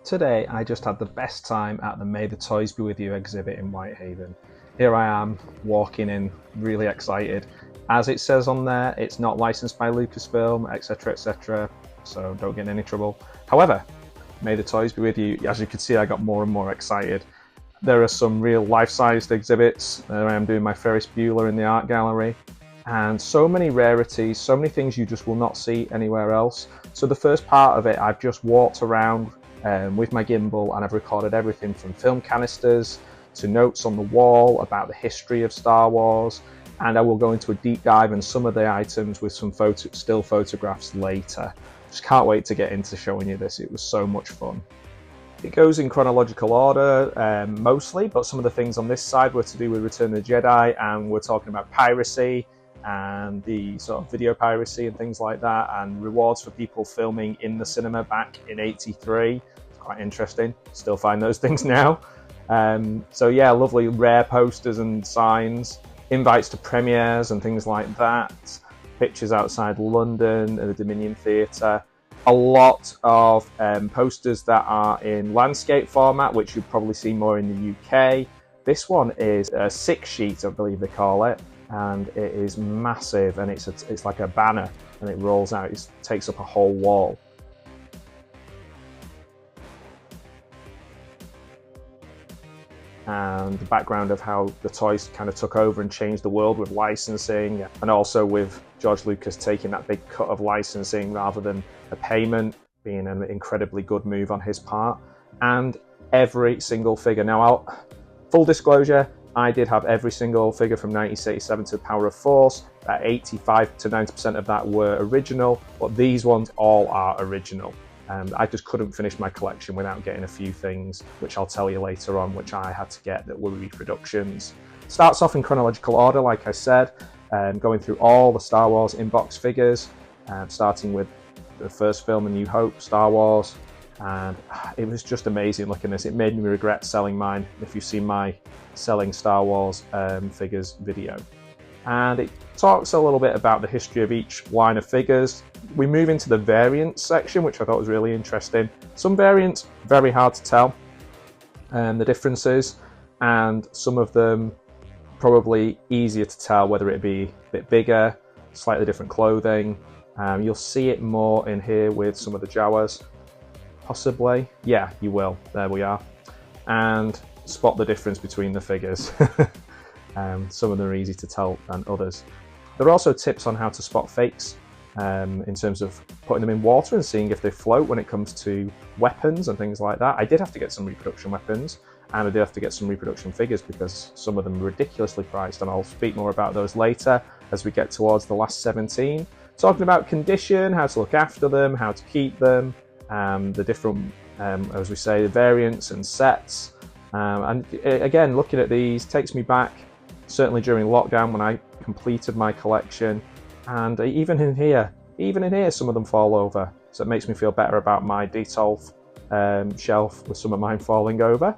Today I just had the best time at the May the Toys Be With You exhibit in Whitehaven. Here I am, walking in, really excited. As it says on there, it's not licensed by Lucasfilm, etc, so don't get in any trouble. However, May the Toys Be With You, as you can see, I got more and more excited. There are some real life-sized exhibits. There I am doing my Ferris Bueller in the art gallery, and so many rarities, so many things you just will not see anywhere else. So the first part of it, I've just walked around with my gimbal, and I've recorded everything from film canisters to notes on the wall about the history of Star Wars, and I will go into a deep dive in some of the items with some still photographs later. Just can't wait to get into showing you this. It was so much fun. It goes in chronological order mostly, but some of the things on this side were to do with Return of the Jedi, and we're talking about piracy and the sort of video piracy and things like that, and rewards for people filming in the cinema back in '83. It's quite interesting. Still find those things now. So yeah, lovely rare posters and signs, invites to premieres and things like that, pictures outside London at the Dominion Theatre. A lot of posters that are in landscape format, which you'll probably see more in the UK. This one is a 6-sheet, I believe they call it, and it is massive, and it's like a banner, and it rolls out. It takes up a whole wall. And the background of how the toys kind of took over and changed the world with licensing, and also with George Lucas taking that big cut of licensing rather than a payment, being an incredibly good move on his part. And every single figure. Now, full disclosure, I did have every single figure from 1987 to the Power of Force. 85 to 90% of that were original, but these ones all are original. I just couldn't finish my collection without getting a few things, which I'll tell you later on, which I had to get that were reproductions. Starts off in chronological order, like I said, going through all the Star Wars inbox figures, starting with the first film, A New Hope, Star Wars, and it was just amazing looking at this. It made me regret selling mine, if you've seen my selling Star Wars figures video. And it talks a little bit about the history of each line of figures. We move into the variants section, which I thought was really interesting. Some variants, very hard to tell the differences, and some of them probably easier to tell whether it be a bit bigger, slightly different clothing. You'll see it more in here with some of the Jawas, possibly. Yeah, you will. There we are. And spot the difference between the figures. Some of them are easy to tell than others. There are also tips on how to spot fakes in terms of putting them in water and seeing if they float when it comes to weapons and things like that. I did have to get some reproduction weapons, and I did have to get some reproduction figures because some of them are ridiculously priced, and I'll speak more about those later as we get towards the last 17. Talking about condition, how to look after them, how to keep them, the different, as we say, the variants and sets. And again, looking at these takes me back certainly during lockdown when I completed my collection, and even in here some of them fall over, so it makes me feel better about my Detolf shelf with some of mine falling over.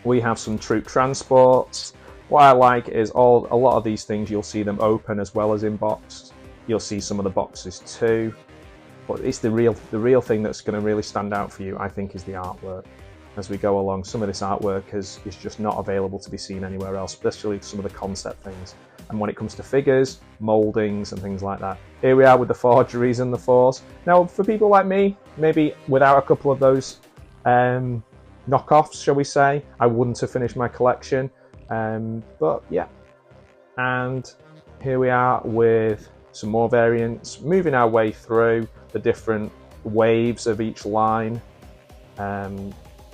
We have some troop transports. What I like is a lot of these things, you'll see them open as well as in box. You'll see some of the boxes too, but it's the real thing that's going to really stand out for you, I think, is the artwork. As we go along, some of this artwork is just not available to be seen anywhere else, especially some of the concept things. And when it comes to figures, mouldings and things like that, here we are with the forgeries and the Force. Now, for people like me, maybe without a couple of those knockoffs, shall we say, I wouldn't have finished my collection. But yeah, and here we are with some more variants, moving our way through the different waves of each line,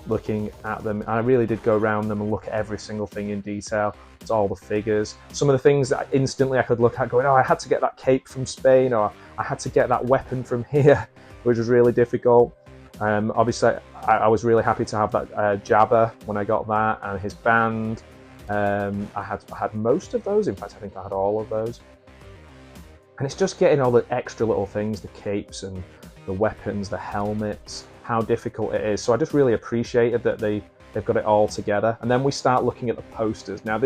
looking at them. And I really did go around them and look at every single thing in detail. It's all the figures. Some of the things that instantly I could look at going, oh, I had to get that cape from Spain, or I had to get that weapon from here, which was really difficult. Obviously, I was really happy to have that Jabba when I got that, and his band. I had most of those. In fact, I think I had all of those. And it's just getting all the extra little things, the capes and the weapons, the helmets, how difficult it is. So I just really appreciated that they've got it all together. And then we start looking at the posters. Now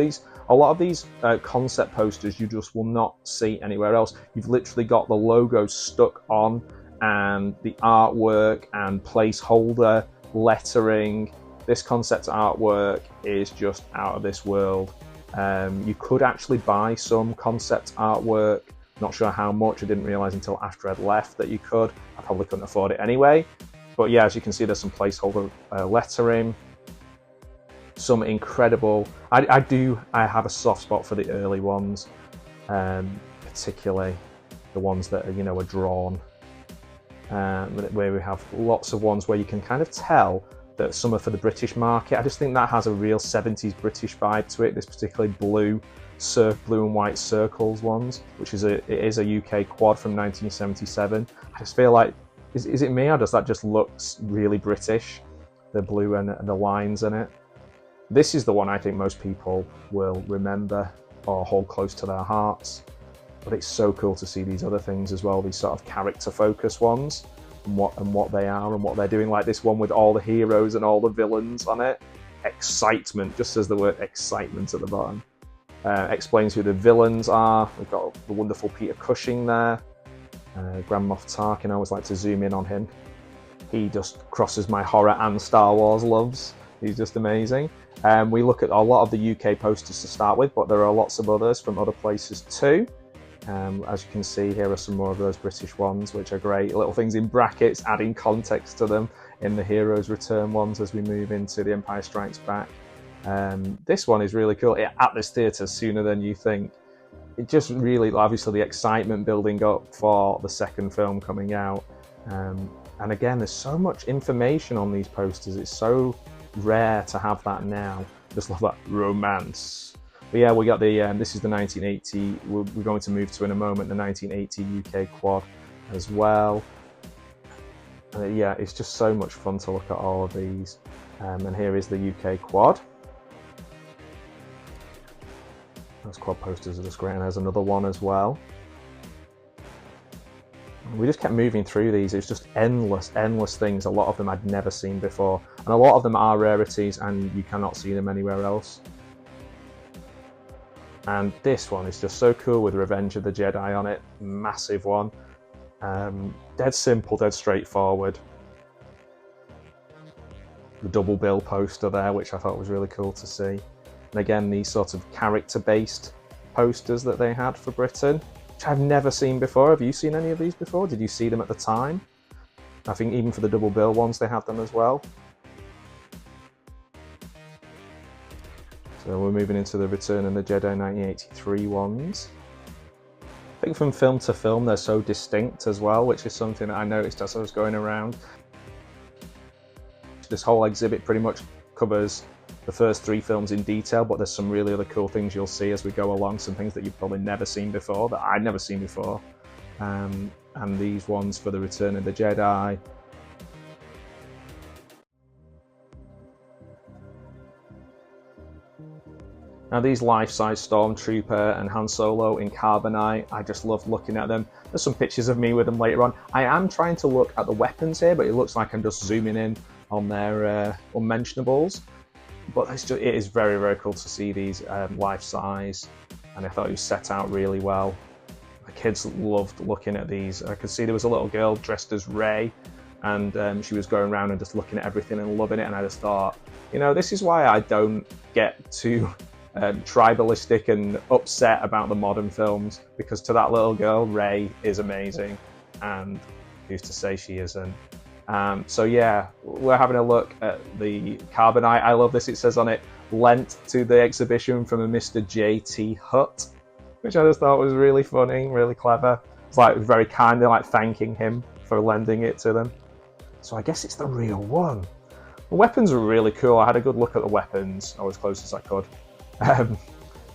a lot of these concept posters you just will not see anywhere else. You've literally got the logo stuck on, and the artwork and placeholder lettering. This concept artwork is just out of this world. You could actually buy some concept artwork. Not sure how much. I didn't realize until after I'd left that you could. I probably couldn't afford it anyway. But yeah, as you can see, there's some placeholder lettering. Some incredible. I have a soft spot for the early ones, particularly the ones that are, are drawn. Where we have lots of ones where you can kind of tell that some are for the British market. I just think that has a real 70s British vibe to it. This particularly blue and white circles ones, which is it is a UK quad from 1977. I just feel like, is it me, or does that just looks really British? The blue and the lines in it. This is the one I think most people will remember or hold close to their hearts. But it's so cool to see these other things as well, these sort of character focus ones, and what they are and what they're doing, like this one with all the heroes and all the villains on it. Excitement, just says the word excitement at the bottom. Explains who the villains are. We've got the wonderful Peter Cushing there. Grand Moff Tarkin, I always like to zoom in on him. He just crosses my horror and Star Wars loves. He's just amazing. We look at a lot of the UK posters to start with, but there are lots of others from other places too. As you can see, here are some more of those British ones, which are great. Little things in brackets, adding context to them in the Heroes Return ones as we move into The Empire Strikes Back. This one is really cool. At this theatre sooner than you think. It just really, obviously, the excitement building up for the second film coming out. And again, there's so much information on these posters. It's so rare to have that now. Just love that romance. But yeah, we got the, this is the 1980, we're going to move to in a moment, the 1980 UK quad as well. Yeah, it's just so much fun to look at all of these. And here is the UK quad. Those quad posters are just great, and there's another one as well. We just kept moving through these. It was just endless things. A lot of them I'd never seen before. And a lot of them are rarities, and you cannot see them anywhere else. And this one is just so cool with Revenge of the Jedi on it. Massive one. Dead simple, dead straightforward. The double bill poster there, which I thought was really cool to see. And again, these sort of character-based posters that they had for Britain, which I've never seen before. Have you seen any of these before? Did you see them at the time? I think even for the double bill ones, they had them as well. So we're moving into the Return of the Jedi 1983 ones. I think from film to film they're so distinct as well, which is something that I noticed as I was going around. This whole exhibit pretty much covers the first 3 films in detail, but there's some really other cool things you'll see as we go along, some things that you've probably never seen before, that I'd never seen before. And these ones for the Return of the Jedi. Now these life-size Stormtrooper and Han Solo in carbonite, I just love looking at them. There's some pictures of me with them later on. I am trying to look at the weapons here, but it looks like I'm just zooming in on their unmentionables. But it is very, very cool to see these life-size, and I thought it was set out really well. The kids loved looking at these. I could see there was a little girl dressed as Rey, and she was going around and just looking at everything and loving it, and I just thought, this is why I don't get too tribalistic and upset about the modern films, because to that little girl, Rey is amazing, and who's to say she isn't? So yeah, we're having a look at the carbonite. I love this. It says on it, lent to the exhibition from a Mr. J.T. Hutt, which I just thought was really funny, really clever. It's like very kind of like thanking him for lending it to them. So I guess it's the real one. The weapons were really cool. I had a good look at the weapons, or as close as I could.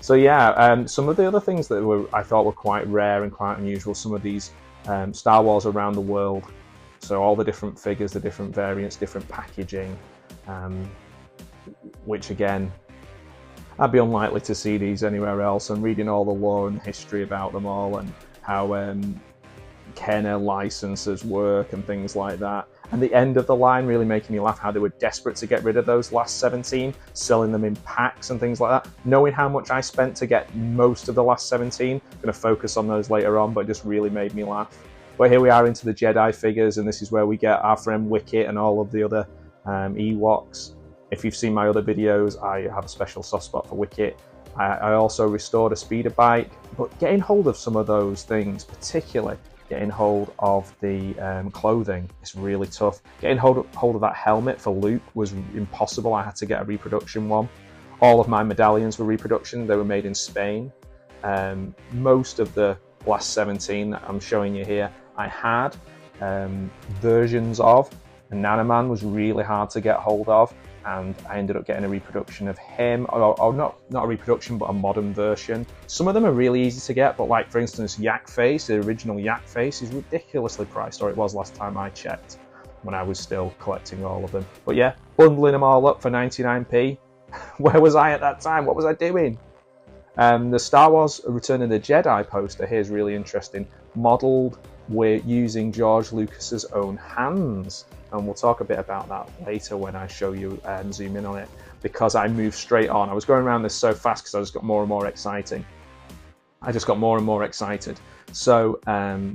So yeah, some of the other things that I thought were quite rare and quite unusual, some of these Star Wars around the world. So all the different figures, the different variants, different packaging, which again, I'd be unlikely to see these anywhere else. And reading all the lore and history about them all, and how Kenner licenses work and things like that. And the end of the line really making me laugh, how they were desperate to get rid of those last 17, selling them in packs and things like that. Knowing how much I spent to get most of the last 17, I'm going to focus on those later on, but it just really made me laugh. But here we are into the Jedi figures, and this is where we get our friend Wicket and all of the other Ewoks. If you've seen my other videos, I have a special soft spot for Wicket. I also restored a speeder bike, but getting hold of some of those things, particularly getting hold of the clothing, is really tough. Getting hold of that helmet for Luke was impossible. I had to get a reproduction one. All of my medallions were reproduction. They were made in Spain. Most of the last 17 that I'm showing you here, I had versions of. And Nanoman was really hard to get hold of, and I ended up getting a reproduction of him, or not a reproduction, but a modern version. Some of them are really easy to get, but like for instance, Yak Face, the original Yak Face, is ridiculously priced, or it was last time I checked, when I was still collecting all of them. But yeah, bundling them all up for 99p. Where was I at that time? What was I doing? The Star Wars Return of the Jedi poster here is really interesting. Modelled with using George Lucas's own hands. And we'll talk a bit about that later when I show you and zoom in on it, because I moved straight on. I was going around this so fast because I just got more and more exciting. I just got more and more excited. So I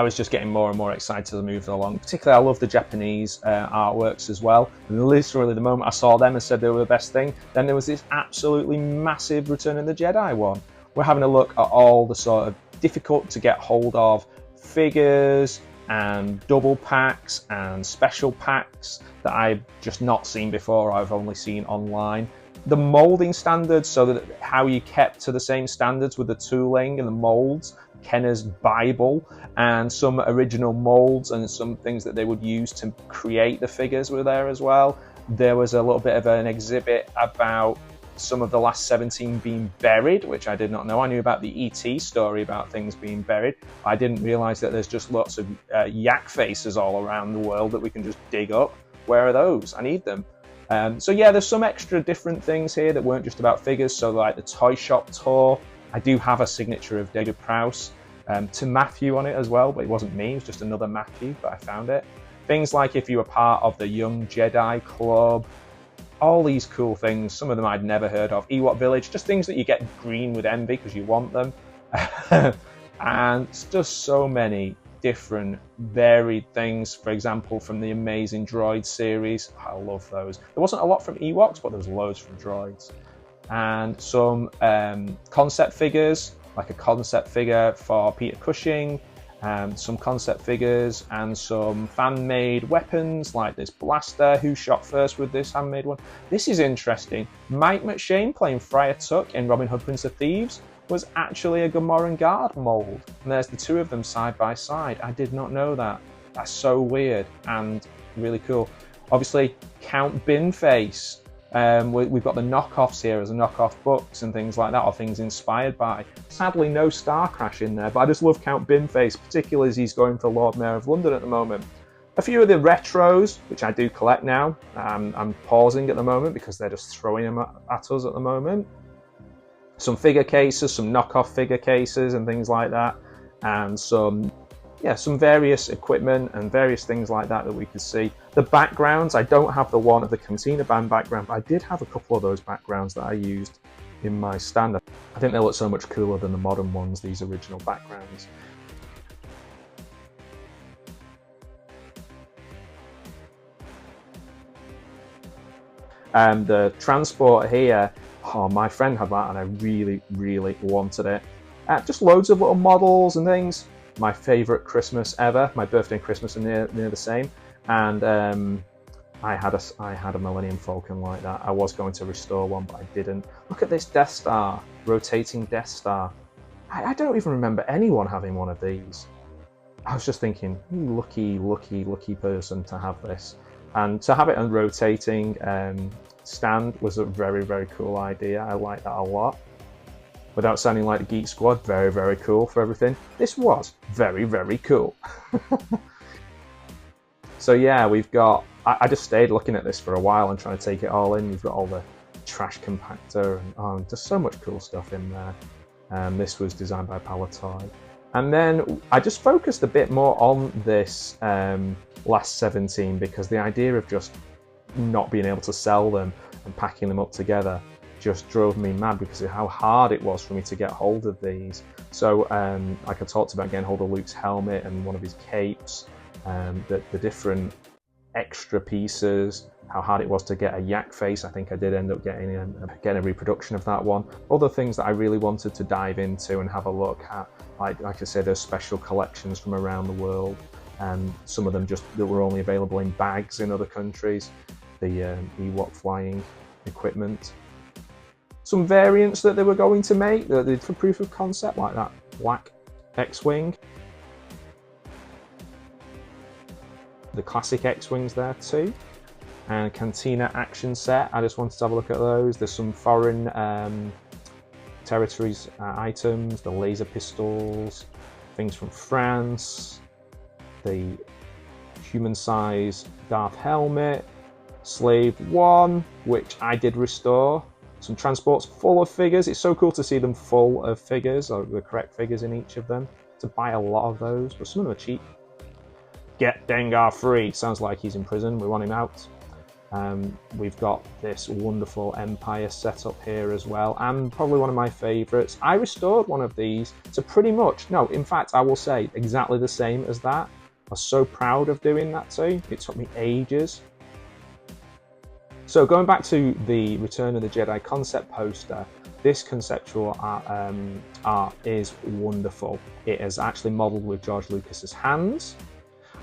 was just getting more and more excited as I moved along. Particularly, I love the Japanese artworks as well. And literally the moment I saw them and said they were the best thing, then there was this absolutely massive Return of the Jedi one. We're having a look at all the sort of difficult to get hold of figures and double packs and special packs that I've just not seen before, I've only seen online. The moulding standards, so that how you kept to the same standards with the tooling and the moulds, Kenner's Bible, and some original moulds and some things that they would use to create the figures were there as well. There was a little bit of an exhibit about some of the last 17 being buried, which I did not know. I knew about the ET story about things being buried. I didn't realise that there's just lots of yak faces all around the world that we can just dig up. Where are those? I need them. So yeah, there's some extra different things here that weren't just about figures. So like the toy shop tour, I do have a signature of David Prowse to Matthew on it as well, but it wasn't me, it was just another Matthew, but I found it. Things like if you were part of the Young Jedi Club, all these cool things, some of them I'd never heard of. Ewok Village, just things that you get green with envy because you want them. And it's just so many different varied things. For example, from the Amazing Droids series, I love those. There wasn't a lot from Ewoks, but there was loads from droids. And some concept figures, like a concept figure for Peter Cushing, some concept figures and some fan-made weapons like this blaster. Who shot first with this handmade one? This is interesting. Mike McShane playing Friar Tuck in Robin Hood Prince of Thieves was actually a Gamorrean Guard mould, and there's the two of them side by side. I did not know that. That's so weird and really cool. Obviously, Count Binface. We've got the knockoffs here as a knockoff books and things like that, or things inspired by. Sadly, no Star Crash in there, but I just love Count Binface, particularly as he's going for Lord Mayor of London at the moment. A few of the retros, which I do collect now. I'm pausing at the moment because they're just throwing them at us at the moment. Some figure cases, some knockoff figure cases and things like that, and some various equipment and various things like that we could see. The backgrounds, I don't have the one of the Cantina Band background, but I did have a couple of those backgrounds that I used in my stand. I think they look so much cooler than the modern ones, these original backgrounds. And the transport here, oh, my friend had that and I really, really wanted it. Just loads of little models and things. My favourite Christmas ever. My birthday and Christmas are near the same. And I had a Millennium Falcon like that. I was going to restore one, but I didn't. Look at this Death Star, rotating Death Star. I don't even remember anyone having one of these. I was just thinking, lucky, lucky, lucky person to have this. And to have it on rotating stand was a very, very cool idea. I like that a lot. Without sounding like the Geek Squad, very, very cool for everything. This was very, very cool. So yeah, we've got, I just stayed looking at this for a while and trying to take it all in. We've got all the trash compactor and just so much cool stuff in there. This was designed by Palatoy. And then I just focused a bit more on this last 17 because the idea of just not being able to sell them and packing them up together just drove me mad because of how hard it was for me to get hold of these. So like I talked about, getting hold of Luke's helmet and one of his capes, the different extra pieces, how hard it was to get a yak face. I think I did end up getting a reproduction of that one. Other things that I really wanted to dive into and have a look at, like I said, there's special collections from around the world, and some of them just that were only available in bags in other countries. The Ewok flying equipment. Some variants that they were going to make for proof of concept, like that black X-Wing. The classic X-Wings there too. And Cantina action set, I just wanted to have a look at those. There's some foreign territories items, the laser pistols, things from France, the human-sized Darth helmet, Slave 1, which I did restore. Some transports full of figures. It's so cool to see them full of figures, or the correct figures in each of them. To buy a lot of those, but some of them are cheap. Get Dengar free. Sounds like he's in prison. We want him out. We've got this wonderful Empire set up here as well, and probably one of my favourites. I restored one of these to pretty much, no, in fact, I will say exactly the same as that. I was so proud of doing that too. It took me ages. So going back to the Return of the Jedi concept poster, this conceptual art is wonderful. It is actually modelled with George Lucas's hands.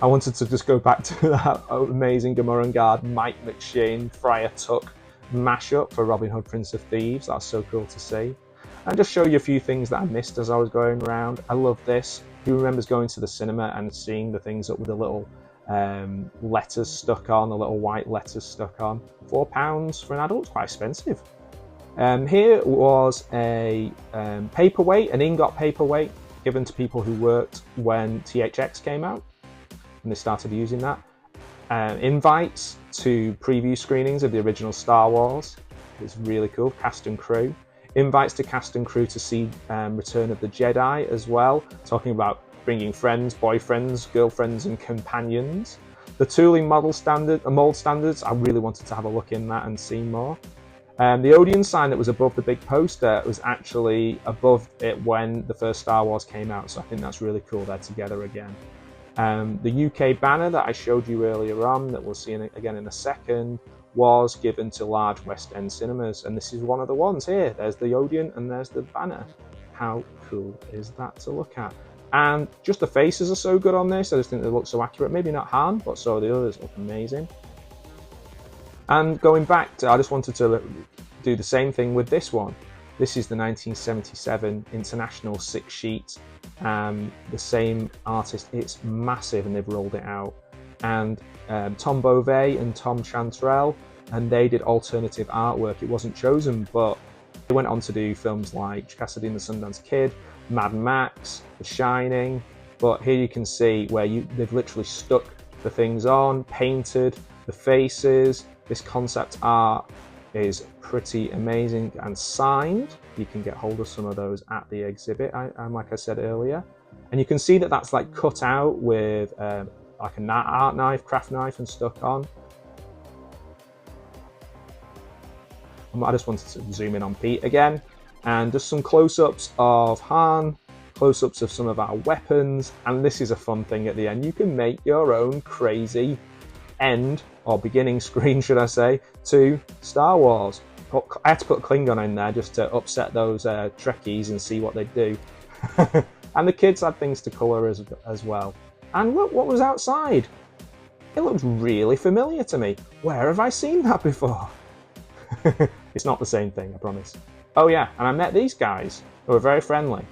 I wanted to just go back to that amazing Gamorrean Guard Mike McShane Friar Tuck mashup for Robin Hood Prince of Thieves. That's so cool to see. And just show you a few things that I missed as I was going around. I love this. Who remembers going to the cinema and seeing the things up with the little letters stuck on, the little white letters stuck on? £4 for an adult, quite expensive. Here was a paperweight, an ingot paperweight, given to people who worked when THX came out, and they started using that. Invites to preview screenings of the original Star Wars. It's really cool, cast and crew. Invites to cast and crew to see Return of the Jedi as well, talking about bringing friends, boyfriends, girlfriends and companions. The tooling mold standards, I really wanted to have a look in that and see more. The Odeon sign that was above the big poster was actually above it when the first Star Wars came out, so I think that's really cool they're together again. The UK banner that I showed you earlier on, that we'll see again in a second, was given to large West End cinemas, and this is one of the ones here. There's the Odeon and there's the banner. How cool is that to look at? And just the faces are so good on this. I just think they look so accurate. Maybe not Han, but so the others look amazing. And going back to, I just wanted to do the same thing with this one. This is the 1977 International 6-sheet. The same artist. It's massive, and they've rolled it out. And Tom Beauvais and Tom Chantrell, and they did alternative artwork. It wasn't chosen, but they went on to do films like Cassidy and the Sundance Kid, Mad Max, The Shining. But here you can see where they've literally stuck the things on, painted the faces. This concept art is pretty amazing and signed. You can get hold of some of those at the exhibit, like I said earlier. And you can see that that's like cut out with like an art knife, craft knife, and stuck on. I just wanted to zoom in on Pete again, and just some close-ups of Han, close-ups of some of our weapons, and this is a fun thing at the end. You can make your own crazy end, or beginning screen, should I say, to Star Wars. I had to put Klingon in there just to upset those Trekkies and see what they'd do. And the kids had things to colour as well. And look what was outside. It looks really familiar to me. Where have I seen that before? It's not the same thing, I promise. Oh yeah, and I met these guys who were very friendly.